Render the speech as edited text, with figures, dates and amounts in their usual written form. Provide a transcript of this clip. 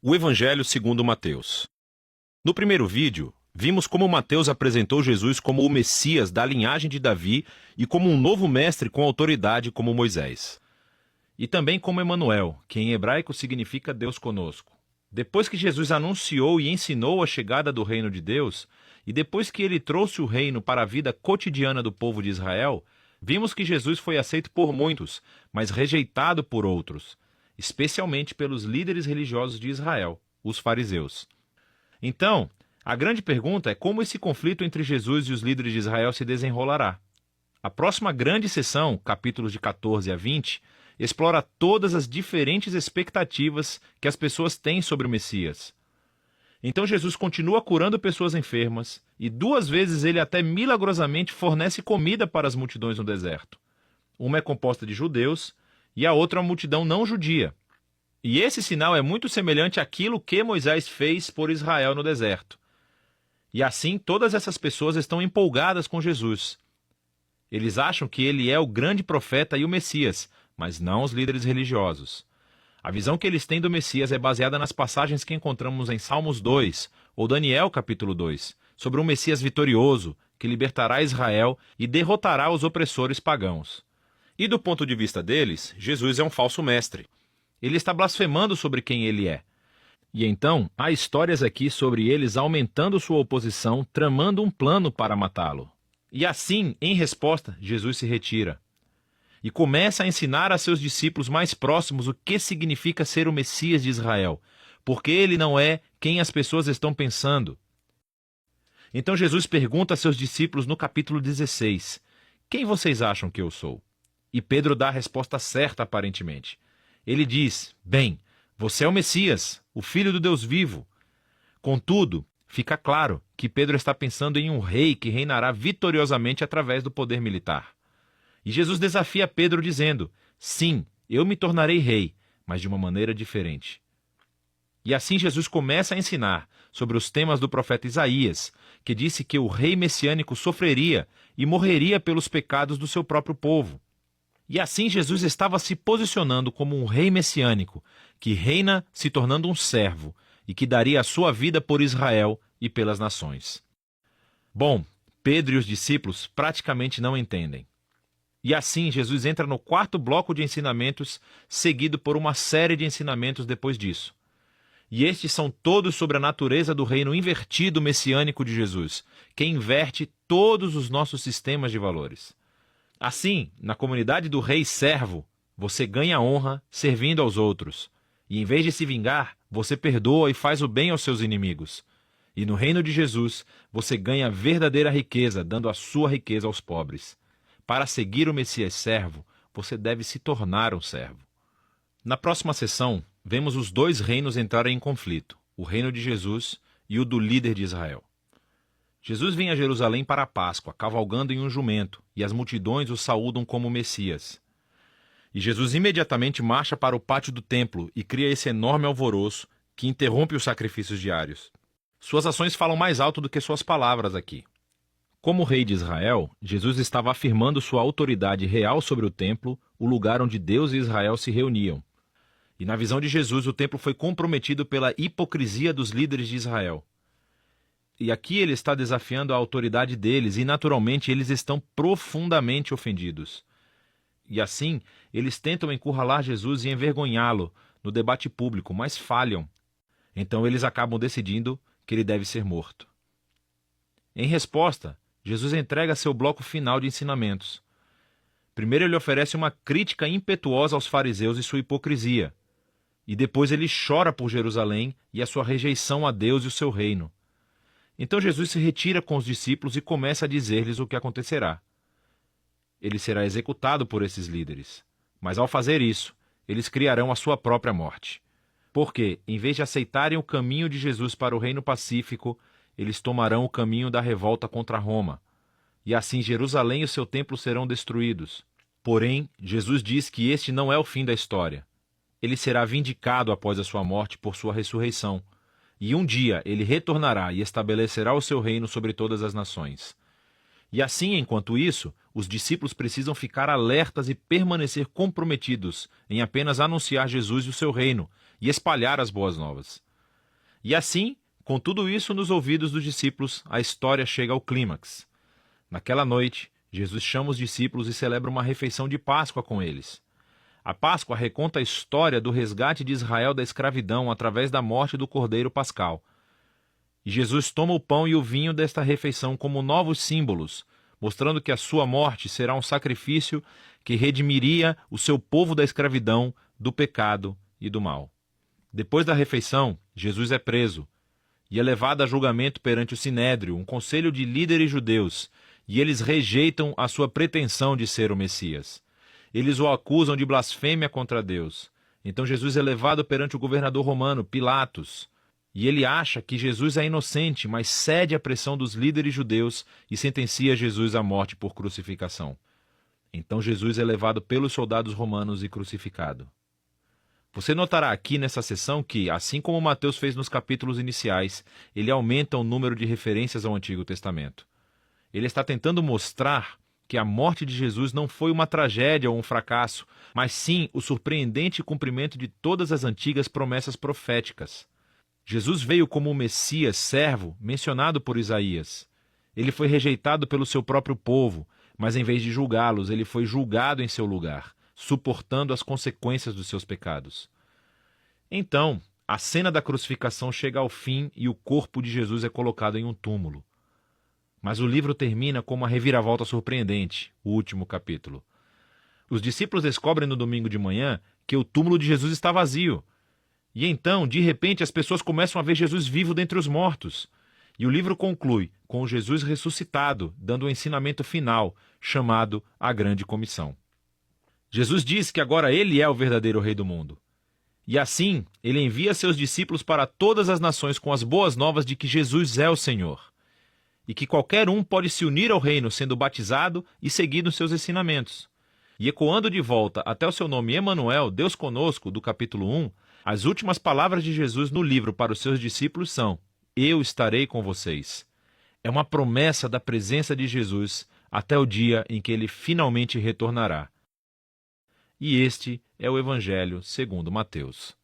O Evangelho segundo Mateus. No primeiro vídeo, vimos como Mateus apresentou Jesus como o Messias da linhagem de Davi e como um novo mestre com autoridade como Moisés. E também como Emanuel, que em hebraico significa Deus conosco. Depois que Jesus anunciou e ensinou a chegada do reino de Deus, e depois que ele trouxe o reino para a vida cotidiana do povo de Israel, vimos que Jesus foi aceito por muitos, mas rejeitado por outros, especialmente pelos líderes religiosos de Israel, os fariseus. Então, a grande pergunta é como esse conflito entre Jesus e os líderes de Israel se desenrolará. A próxima grande sessão, capítulos de 14 a 20, explora todas as diferentes expectativas que as pessoas têm sobre o Messias. Então Jesus continua curando pessoas enfermas e 2 vezes ele até milagrosamente fornece comida para as multidões no deserto. Uma é composta de judeus e a outra uma multidão não judia. E esse sinal é muito semelhante àquilo que Moisés fez por Israel no deserto. E assim todas essas pessoas estão empolgadas com Jesus. Eles acham que ele é o grande profeta e o Messias, mas não os líderes religiosos. A visão que eles têm do Messias é baseada nas passagens que encontramos em Salmos 2, ou Daniel capítulo 2, sobre um Messias vitorioso, que libertará Israel e derrotará os opressores pagãos. E do ponto de vista deles, Jesus é um falso mestre. Ele está blasfemando sobre quem ele é. E então, há histórias aqui sobre eles aumentando sua oposição, tramando um plano para matá-lo. E assim, em resposta, Jesus se retira. E começa a ensinar a seus discípulos mais próximos o que significa ser o Messias de Israel, porque ele não é quem as pessoas estão pensando. Então Jesus pergunta a seus discípulos no capítulo 16, quem vocês acham que eu sou? E Pedro dá a resposta certa aparentemente. Ele diz, bem, você é o Messias, o Filho do Deus vivo. Contudo, fica claro que Pedro está pensando em um rei que reinará vitoriosamente através do poder militar. E Jesus desafia Pedro dizendo, sim, eu me tornarei rei, mas de uma maneira diferente. E assim Jesus começa a ensinar sobre os temas do profeta Isaías, que disse que o rei messiânico sofreria e morreria pelos pecados do seu próprio povo. E assim Jesus estava se posicionando como um rei messiânico, que reina se tornando um servo, e que daria a sua vida por Israel e pelas nações. Bom, Pedro e os discípulos praticamente não entendem. E assim, Jesus entra no 4º bloco de ensinamentos, seguido por uma série de ensinamentos depois disso. E estes são todos sobre a natureza do reino invertido messiânico de Jesus, que inverte todos os nossos sistemas de valores. Assim, na comunidade do rei servo, você ganha honra servindo aos outros. E em vez de se vingar, você perdoa e faz o bem aos seus inimigos. E no reino de Jesus, você ganha verdadeira riqueza, dando a sua riqueza aos pobres. Para seguir o Messias servo, você deve se tornar um servo. Na próxima sessão, vemos os 2 reinos entrarem em conflito, o reino de Jesus e o do líder de Israel. Jesus vem a Jerusalém para a Páscoa, cavalgando em um jumento, e as multidões o saúdam como Messias. E Jesus imediatamente marcha para o pátio do templo e cria esse enorme alvoroço que interrompe os sacrifícios diários. Suas ações falam mais alto do que suas palavras aqui. Como rei de Israel, Jesus estava afirmando sua autoridade real sobre o templo, o lugar onde Deus e Israel se reuniam. E na visão de Jesus, o templo foi comprometido pela hipocrisia dos líderes de Israel. E aqui ele está desafiando a autoridade deles e, naturalmente, eles estão profundamente ofendidos. E assim, eles tentam encurralar Jesus e envergonhá-lo no debate público, mas falham. Então eles acabam decidindo que ele deve ser morto. Em resposta, Jesus entrega seu bloco final de ensinamentos. Primeiro ele oferece uma crítica impetuosa aos fariseus e sua hipocrisia. E depois ele chora por Jerusalém e a sua rejeição a Deus e o seu reino. Então Jesus se retira com os discípulos e começa a dizer-lhes o que acontecerá. Ele será executado por esses líderes. Mas ao fazer isso, eles criarão a sua própria morte. Porque, em vez de aceitarem o caminho de Jesus para o reino pacífico, eles tomarão o caminho da revolta contra Roma. E assim Jerusalém e o seu templo serão destruídos. Porém, Jesus diz que este não é o fim da história. Ele será vindicado após a sua morte por sua ressurreição. E um dia ele retornará e estabelecerá o seu reino sobre todas as nações. E assim, enquanto isso, os discípulos precisam ficar alertas e permanecer comprometidos em apenas anunciar Jesus e o seu reino e espalhar as boas novas. E assim, com tudo isso nos ouvidos dos discípulos, a história chega ao clímax. Naquela noite, Jesus chama os discípulos e celebra uma refeição de Páscoa com eles. A Páscoa reconta a história do resgate de Israel da escravidão através da morte do Cordeiro Pascal. E Jesus toma o pão e o vinho desta refeição como novos símbolos, mostrando que a sua morte será um sacrifício que redimiria o seu povo da escravidão, do pecado e do mal. Depois da refeição, Jesus é preso e é levado a julgamento perante o Sinédrio, um conselho de líderes judeus, e eles rejeitam a sua pretensão de ser o Messias. Eles o acusam de blasfêmia contra Deus. Então Jesus é levado perante o governador romano, Pilatos, e ele acha que Jesus é inocente, mas cede à pressão dos líderes judeus e sentencia Jesus à morte por crucificação. Então Jesus é levado pelos soldados romanos e crucificado. Você notará aqui nessa seção que, assim como Mateus fez nos capítulos iniciais, ele aumenta o número de referências ao Antigo Testamento. Ele está tentando mostrar que a morte de Jesus não foi uma tragédia ou um fracasso, mas sim o surpreendente cumprimento de todas as antigas promessas proféticas. Jesus veio como o Messias servo mencionado por Isaías. Ele foi rejeitado pelo seu próprio povo, mas em vez de julgá-los, ele foi julgado em seu lugar, suportando as consequências dos seus pecados. Então, a cena da crucificação chega ao fim e o corpo de Jesus é colocado em um túmulo. Mas o livro termina com uma reviravolta surpreendente, o último capítulo. Os discípulos descobrem no domingo de manhã que o túmulo de Jesus está vazio. E então, de repente, as pessoas começam a ver Jesus vivo dentre os mortos. E o livro conclui com Jesus ressuscitado, dando um ensinamento final, chamado a Grande Comissão. Jesus diz que agora ele é o verdadeiro rei do mundo. E assim, ele envia seus discípulos para todas as nações com as boas novas de que Jesus é o Senhor. E que qualquer um pode se unir ao reino sendo batizado e seguindo seus ensinamentos. E ecoando de volta até o seu nome Emanuel, Deus conosco, do capítulo 1, as últimas palavras de Jesus no livro para os seus discípulos são: eu estarei com vocês. É uma promessa da presença de Jesus até o dia em que ele finalmente retornará. E este é o Evangelho segundo Mateus.